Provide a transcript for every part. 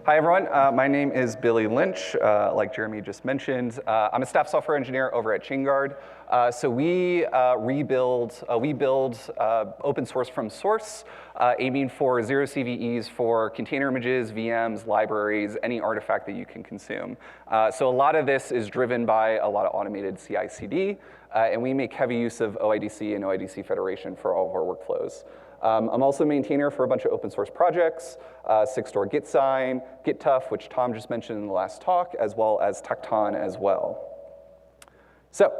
Hi everyone, my name is Billy Lynch, like Jeremy just mentioned. I'm a staff software engineer over at Chainguard. So we build open source from source, aiming for zero CVEs for container images, VMs, libraries, any artifact that you can consume. So a lot of this is driven by a lot of automated CI/CD, and we make heavy use of OIDC and OIDC Federation for all of our workflows. I'm also a maintainer for a bunch of open source projects, Sigstore GitSign, GitTough, which Tom just mentioned in the last talk, as well as Tecton as well. So,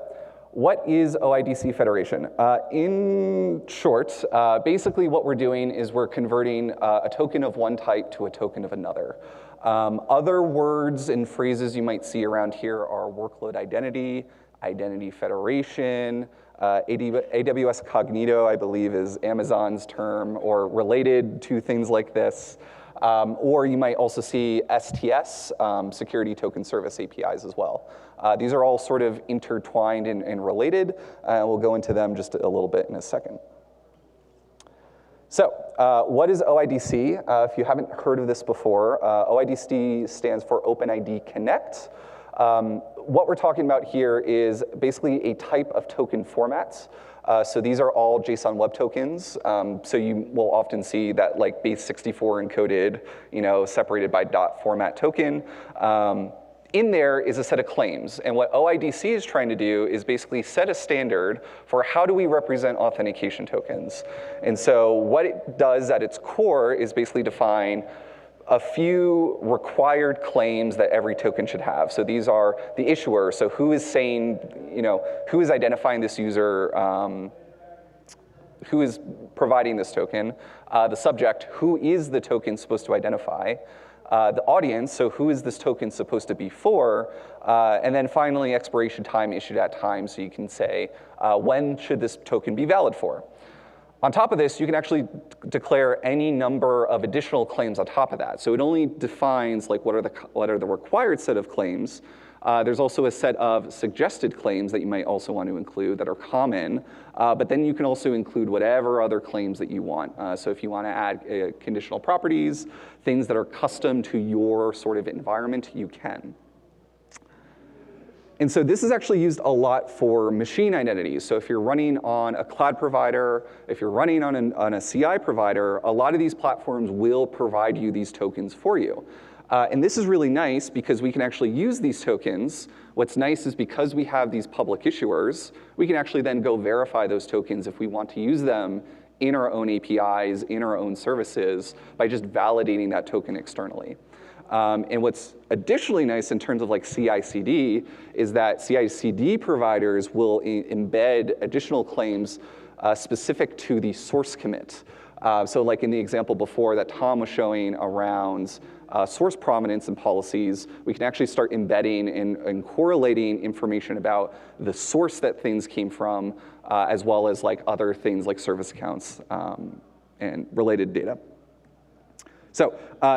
what is OIDC Federation? In short, basically what we're doing is we're converting a token of one type to a token of another. Other words and phrases you might see around here are workload identity, identity federation, AWS Cognito, I believe, is Amazon's term, or related to things like this. Or you might also see STS, Security Token Service APIs as well. These are all sort of intertwined and related. We'll go into them just a little bit in a second. So, what is OIDC? If you haven't heard of this before, OIDC stands for OpenID Connect. What we're talking about here is basically a type of token format. So these are all JSON web tokens. So you will often see that like base64 encoded, separated by dot format token. In there is a set of claims. And what OIDC is trying to do is basically set a standard for how do we represent authentication tokens. And so what it does at its core is basically define a few required claims that every token should have. So these are the issuer, so who is saying, who is identifying this user, who is providing this token, the subject, who is the token supposed to identify, the audience, so who is this token supposed to be for, and then finally expiration time issued at time, so you can say, when should this token be valid for? On top of this, you can actually declare any number of additional claims on top of that. So it only defines like what are the required set of claims. There's also a set of suggested claims that you might also want to include that are common, but then you can also include whatever other claims that you want. So if you want to add conditional properties, things that are custom to your sort of environment, you can. And so this is actually used a lot for machine identities. So if you're running on a cloud provider, if you're running on a CI provider, a lot of these platforms will provide you these tokens for you. And this is really nice because we can actually use these tokens. What's nice is because we have these public issuers, we can actually then go verify those tokens if we want to use them in our own APIs, in our own services, by just validating that token externally. And what's additionally nice in terms of like CI/CD is that CI/CD providers will embed additional claims specific to the source commit. So like in the example before that Tom was showing around source provenance and policies, we can actually start embedding and correlating information about the source that things came from, as well as like other things like service accounts and related data. So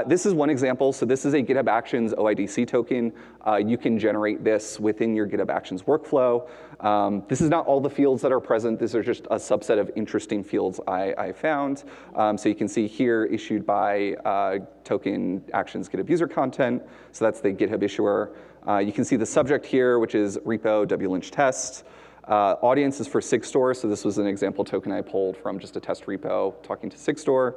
this is one example. So this is a GitHub Actions OIDC token. You can generate this within your GitHub Actions workflow. This is not all the fields that are present. These are just a subset of interesting fields I found. So you can see here issued by token actions GitHub user content. So that's the GitHub issuer. You can see the subject here, which is repo wlynch test. Audience is for Sigstore. So this was an example token I pulled from just a test repo talking to Sigstore.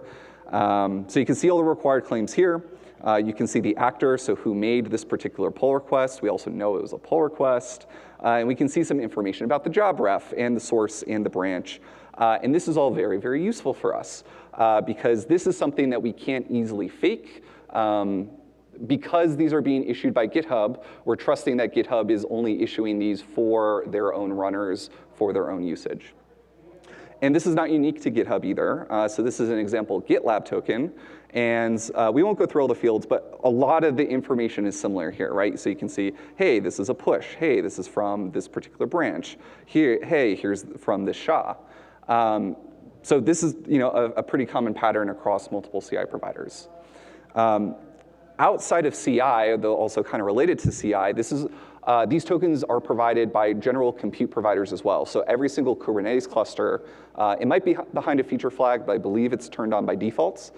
So you can see all the required claims here. You can see the actor, so who made this particular pull request. We also know it was a pull request. And we can see some information about the job ref and the source and the branch. And this is all very, very useful for us because this is something that we can't easily fake. Because these are being issued by GitHub, we're trusting that GitHub is only issuing these for their own runners, for their own usage. And this is not unique to GitHub either. So this is an example GitLab token. And we won't go through all the fields, but a lot of the information is similar here, right? So you can see, hey, this is a push. Hey, this is from this particular branch. Here, hey, here's from this SHA. So this is a pretty common pattern across multiple CI providers. Outside of CI, though also kind of related to CI, this is These tokens are provided by general compute providers as well. So every single Kubernetes cluster, it might be behind a feature flag, but I believe it's turned on by default.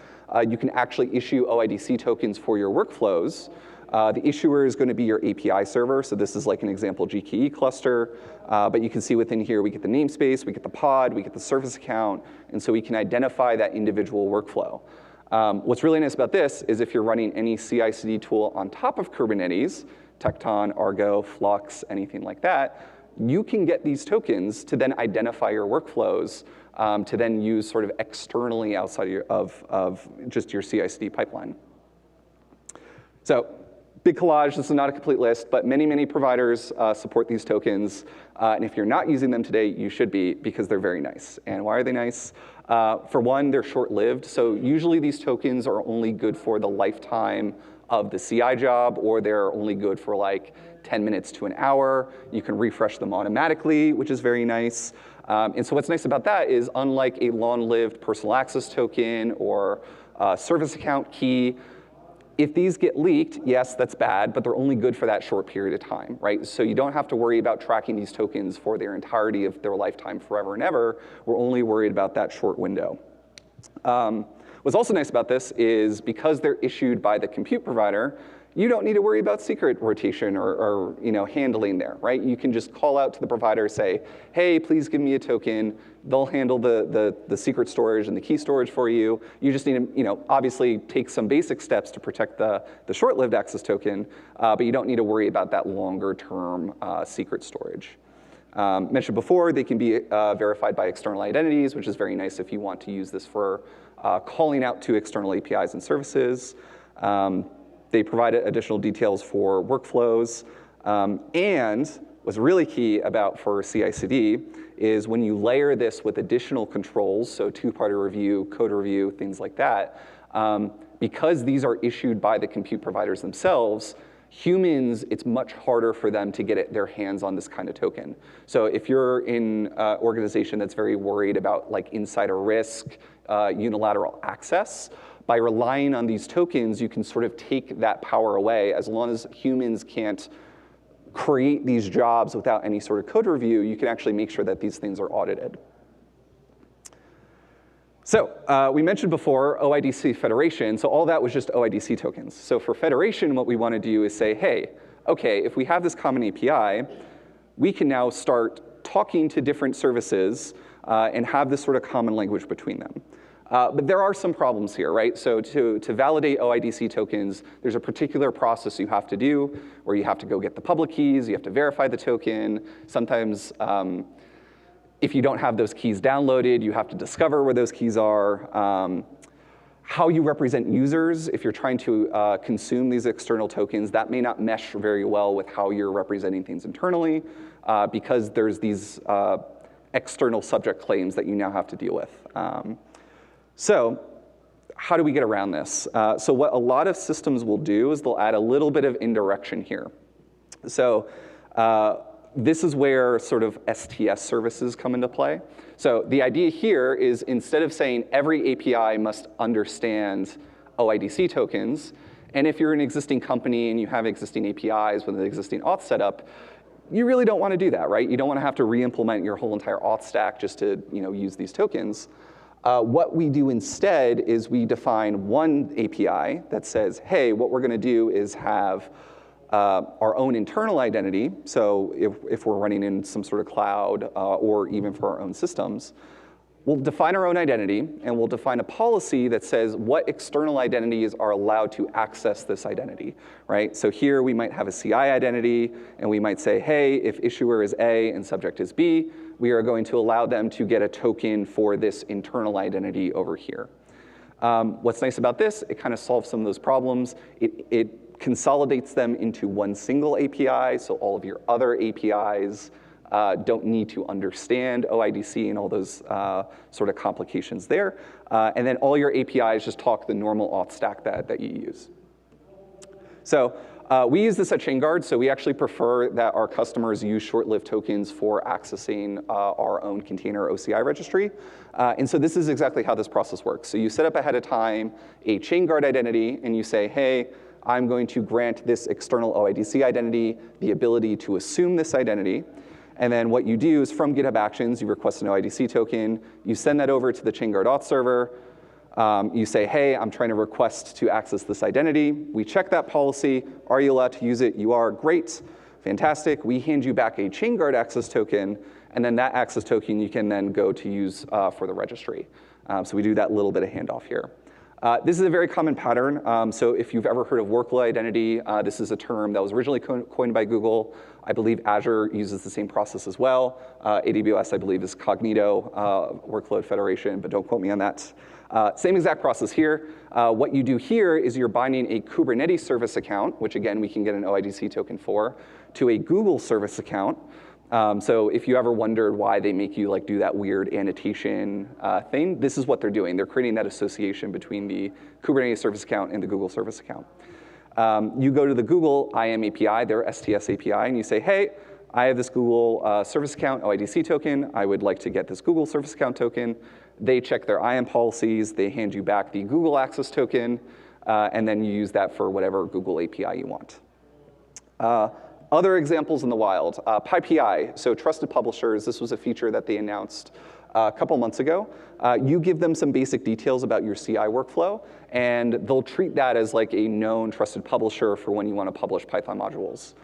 You can actually issue OIDC tokens for your workflows. The issuer is going to be your API server, so this is like an example GKE cluster, but you can see within here we get the namespace, we get the pod, we get the service account, and so we can identify that individual workflow. What's really nice about this is if you're running any CI/CD tool on top of Kubernetes, Tekton, Argo, Flux, anything like that, you can get these tokens to then identify your workflows to then use sort of externally outside of just your CI/CD pipeline. So, big collage, this is not a complete list, but many, many providers support these tokens. And if you're not using them today, you should be, because they're very nice. And why are they nice? For one, they're short-lived. So usually these tokens are only good for the lifetime of the CI job, or they're only good for like 10 minutes to an hour. You can refresh them automatically, which is very nice. And so what's nice about that is, unlike a long-lived personal access token or service account key, if these get leaked, yes, that's bad, but they're only good for that short period of time, right? So you don't have to worry about tracking these tokens for their entirety of their lifetime forever and ever. We're only worried about that short window. What's also nice about this is, because they're issued by the compute provider, you don't need to worry about secret rotation or handling there, right? You can just call out to the provider, say, hey, please give me a token. They'll handle the secret storage and the key storage for you. You just need to obviously take some basic steps to protect the short-lived access token, but you don't need to worry about that longer-term secret storage. Mentioned before, they can be verified by external identities, which is very nice if you want to use this for calling out to external APIs and services. They provide additional details for workflows. And what's really key for CI/CD is when you layer this with additional controls, so two-party review, code review, things like that, because these are issued by the compute providers themselves, humans, it's much harder for them to get their hands on this kind of token. So if you're in an organization that's very worried about like insider risk, unilateral access, by relying on these tokens, you can sort of take that power away. As long as humans can't create these jobs without any sort of code review, you can actually make sure that these things are audited. So we mentioned before OIDC federation, so all that was just OIDC tokens. So for federation, what we want to do is say, hey, okay, if we have this common API, we can now start talking to different services and have this sort of common language between them. But there are some problems here, right? So to validate OIDC tokens, there's a particular process you have to do where you have to go get the public keys, you have to verify the token. Sometimes if you don't have those keys downloaded, you have to discover where those keys are. How you represent users, if you're trying to consume these external tokens, that may not mesh very well with how you're representing things internally because there's these external subject claims that you now have to deal with. So how do we get around this? So what a lot of systems will do is they'll add a little bit of indirection here. So this is where sort of STS services come into play. So the idea here is, instead of saying every API must understand OIDC tokens, and if you're an existing company and you have existing APIs with an existing auth setup, you really don't want to do that, right? You don't want to have to re-implement your whole entire auth stack just to use these tokens. What we do instead is we define one API that says, hey, what we're going to do is have our own internal identity. So if we're running in some sort of cloud or even for our own systems, we'll define our own identity, and we'll define a policy that says what external identities are allowed to access this identity, right? So here we might have a CI identity, and we might say, hey, if issuer is A and subject is B, we are going to allow them to get a token for this internal identity over here. What's nice about this, it kind of solves some of those problems. It consolidates them into one single API, so all of your other APIs don't need to understand OIDC and all those sort of complications there. And then all your APIs just talk the normal auth stack that you use. So we use this at Chainguard, so we actually prefer that our customers use short-lived tokens for accessing our own container OCI registry. And so this is exactly how this process works. So you set up ahead of time a Chainguard identity, and you say, hey, I'm going to grant this external OIDC identity the ability to assume this identity. And then what you do is from GitHub Actions, you request an OIDC token, you send that over to the Chainguard auth server, you say, hey, I'm trying to request to access this identity. We check that policy. Are you allowed to use it? You are. Great. Fantastic. We hand you back a Chainguard access token, and then that access token you can then go to use for the registry. So we do that little bit of handoff here. This is a very common pattern. So if you've ever heard of workload identity, this is a term that was originally coined by Google. I believe Azure uses the same process as well. AWS, I believe, is Cognito Workload Federation, but don't quote me on that. Same exact process here. What you do here is you're binding a Kubernetes service account, which again, we can get an OIDC token for, to a Google service account. So if you ever wondered why they make you like do that weird annotation thing, this is what they're doing. They're creating that association between the Kubernetes service account and the Google service account. You go to the Google IAM API, their STS API, and you say, hey, I have this Google service account OIDC token. I would like to get this Google service account token. They check their IAM policies. They hand you back the Google access token, and then you use that for whatever Google API you want. Other examples in the wild, PyPI, so trusted publishers. This was a feature that they announced a couple months ago. You give them some basic details about your CI workflow, and they'll treat that as like a known trusted publisher for when you want to publish Python modules.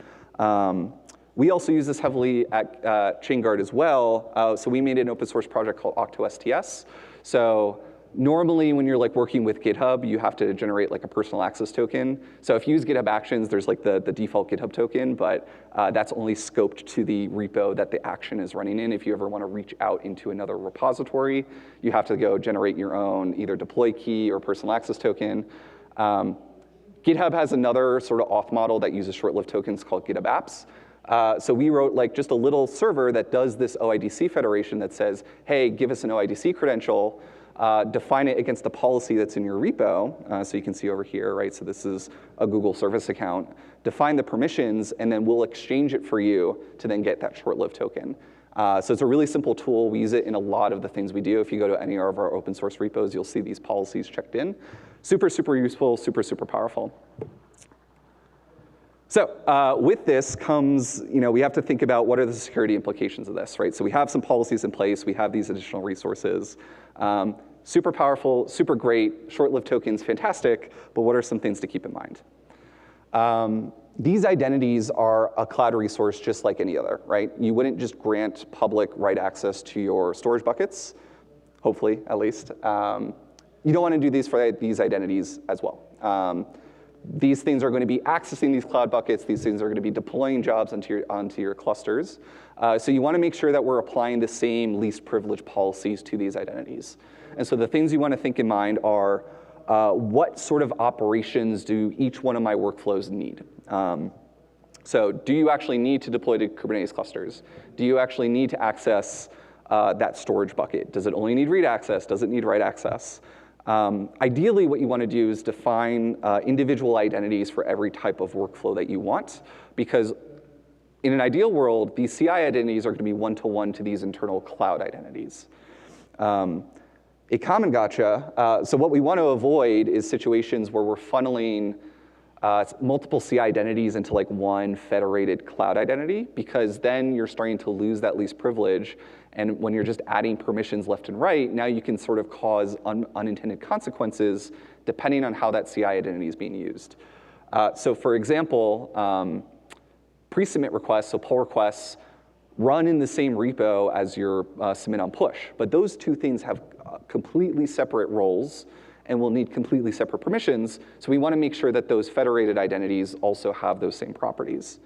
We also use this heavily at Chainguard as well. So we made an open source project called OctoSTS. So normally when you're like working with GitHub, you have to generate like a personal access token. So if you use GitHub Actions, there's like the default GitHub token, but that's only scoped to the repo that the action is running in. If you ever want to reach out into another repository, you have to go generate your own either deploy key or personal access token. GitHub has another sort of auth model that uses short-lived tokens called GitHub Apps. So we wrote like just a little server that does this OIDC federation that says, hey, give us an OIDC credential, define it against the policy that's in your repo. So you can see over here, right? So this is a Google service account. Define the permissions, and then we'll exchange it for you to then get that short-lived token. So it's a really simple tool. We use it in a lot of the things we do. If you go to any of our open source repos, you'll see these policies checked in. Super, super useful, super, super powerful. So with this comes, we have to think about what are the security implications of this, right? So we have some policies in place. We have these additional resources. Super powerful, super great, short-lived tokens, fantastic, but what are some things to keep in mind? These identities are a cloud resource just like any other, right? You wouldn't just grant public write access to your storage buckets, hopefully, at least. You don't want to do these for these identities as well. These things are going to be accessing these cloud buckets. These things are going to be deploying jobs onto your clusters. So you want to make sure that we're applying the same least privilege policies to these identities. And so the things you want to think in mind are what sort of operations do each one of my workflows need? So do you actually need to deploy to Kubernetes clusters? Do you actually need to access that storage bucket? Does it only need read access? Does it need write access? Ideally, what you want to do is define individual identities for every type of workflow that you want, because in an ideal world, these CI identities are going to be one-to-one to these internal cloud identities. A common gotcha, so what we want to avoid is situations where we're funneling multiple CI identities into like one federated cloud identity, because then you're starting to lose that least privilege. And when you're just adding permissions left and right, now you can sort of cause unintended consequences depending on how that CI identity is being used. So for example, pre-submit requests, so pull requests, run in the same repo as your submit on push. But those two things have completely separate roles and will need completely separate permissions. So we want to make sure that those federated identities also have those same properties.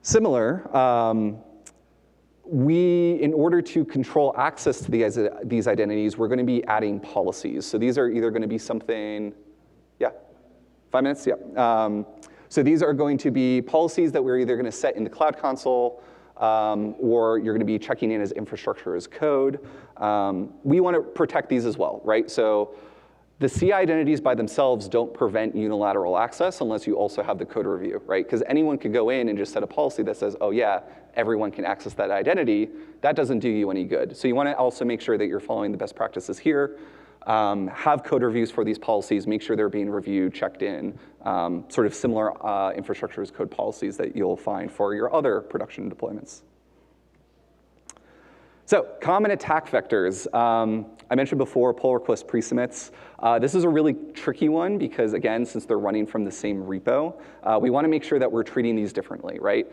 Similar, in order to control access to these identities, we're going to be adding policies. So these are either going to be something, 5 minutes, yeah. So these are going to be policies that we're either going to set in the Cloud Console, or you're going to be checking in as infrastructure as code. We want to protect these as well, right? So the CI identities by themselves don't prevent unilateral access unless you also have the code review, right? Because anyone could go in and just set a policy that says, oh yeah, everyone can access that identity. That doesn't do you any good. So you want to also make sure that you're following the best practices here. have code reviews for these policies, make sure they're being reviewed, checked in, sort of similar infrastructure as code policies that you'll find for your other production deployments. So common attack vectors. I mentioned before pull request pre-submits. This is a really tricky one because, again, since they're running from the same repo, we want to make sure that we're treating these differently, right?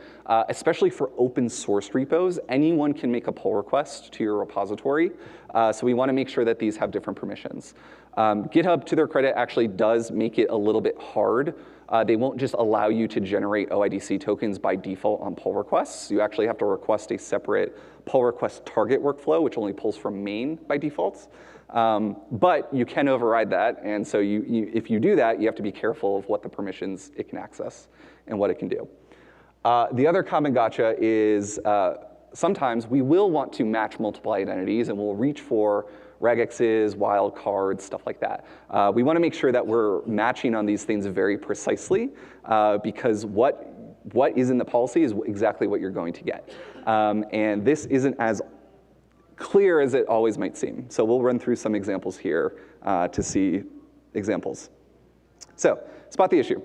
Especially for open source repos, anyone can make a pull request to your repository. So we want to make sure that these have different permissions. GitHub, to their credit, actually does make it a little bit hard. They won't just allow you to generate OIDC tokens by default on pull requests. You actually have to request a separate pull request target workflow, which only pulls from main by default. But you can override that, and so if you do that, you have to be careful of what the permissions it can access and what it can do. The other common gotcha is sometimes we will want to match multiple identities, and we'll reach for regexes, wildcards, stuff like that. We want to make sure that we're matching on these things very precisely, because what is in the policy is exactly what you're going to get. And this isn't as clear as it always might seem. So we'll run through some examples here to see examples. So spot the issue.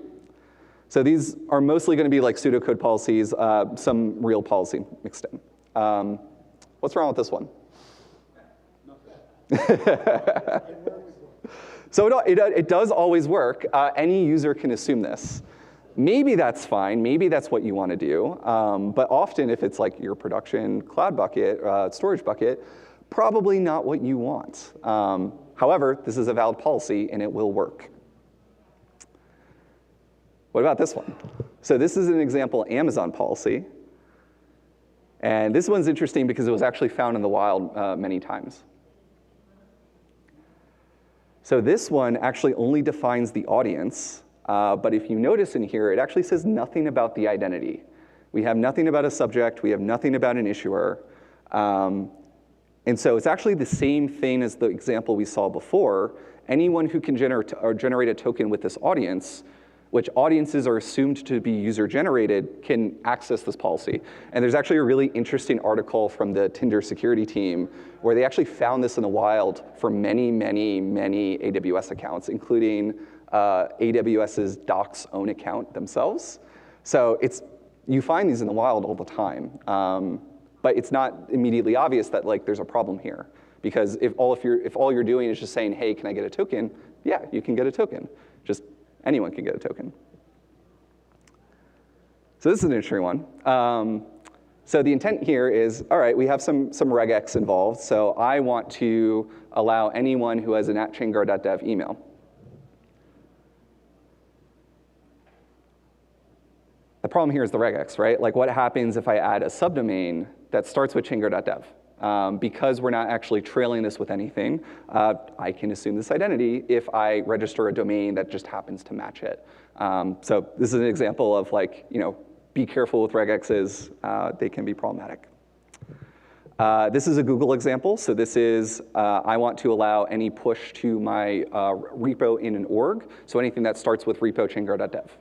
So these are mostly going to be like pseudocode policies, some real policy mixed in. What's wrong with this one? So it does always work. Any user can assume this. Maybe that's fine. Maybe that's what you want to do. But often, if it's like your production cloud bucket, storage bucket, probably not what you want. However, this is a valid policy, and it will work. What about this one? So this is an example Amazon policy. And this one's interesting because it was actually found in the wild many times. So this one actually only defines the audience. But if you notice in here, it actually says nothing about the identity. We have nothing about a subject. We have nothing about an issuer. And so it's actually the same thing as the example we saw before. Anyone who can generate a token with this audience, which audiences are assumed to be user-generated, can access this policy. And there's actually a really interesting article from the Tinder security team where they actually found this in the wild for many, many, many AWS accounts, including AWS's Doc's own account themselves. So you find these in the wild all the time. But it's not immediately obvious that there's a problem here. Because if all you're doing is just saying, hey, can I get a token? Yeah, you can get a token. Just anyone can get a token. So this is an interesting one. So the intent here is, all right, we have some regex involved. So I want to allow anyone who has an @chainguard.dev email. The problem here is the regex, right? Like what happens if I add a subdomain that starts with chainguard.dev? Because we're not actually trailing this with anything, I can assume this identity if I register a domain that just happens to match it. So this is an example of be careful with regexes. They can be problematic. This is a Google example. So this is, I want to allow any push to my repo in an org. So anything that starts with repo chainguard.dev.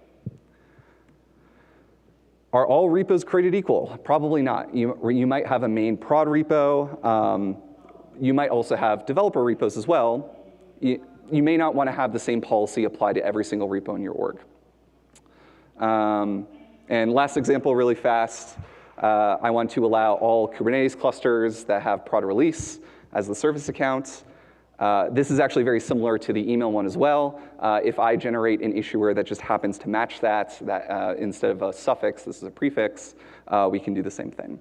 Are all repos created equal? Probably not. You might have a main prod repo. You might also have developer repos as well. You may not want to have the same policy apply to every single repo in your org. And last example, really fast. I want to allow all Kubernetes clusters that have prod release as the service account. This is actually very similar to the email one as well. If I generate an issuer that just happens to match that instead of a suffix, this is a prefix, we can do the same thing.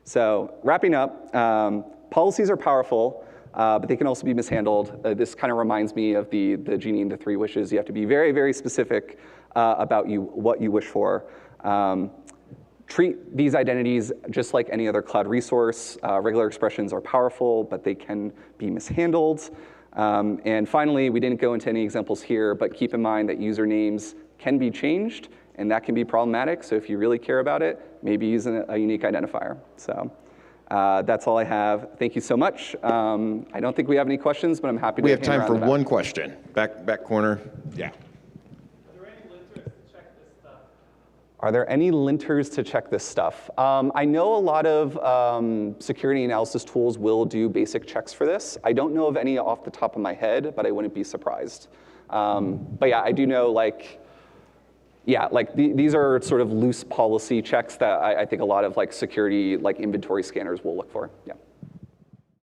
So wrapping up, policies are powerful, but they can also be mishandled. This kind of reminds me of the genie and the 3 wishes. You have to be very, very specific about what you wish for. Treat these identities just like any other cloud resource. Regular expressions are powerful, but they can be mishandled. And finally, we didn't go into any examples here, but keep in mind that usernames can be changed, and that can be problematic. So if you really care about it, maybe use a unique identifier. So that's all I have. Thank you so much. I don't think we have any questions, but I'm happy to. We have time for one question. Back corner. Yeah. Are there any linters to check this stuff? I know a lot of security analysis tools will do basic checks for this. I don't know of any off the top of my head, but I wouldn't be surprised. But yeah, I do know these are sort of loose policy checks that I think a lot of security inventory scanners will look for. Yeah.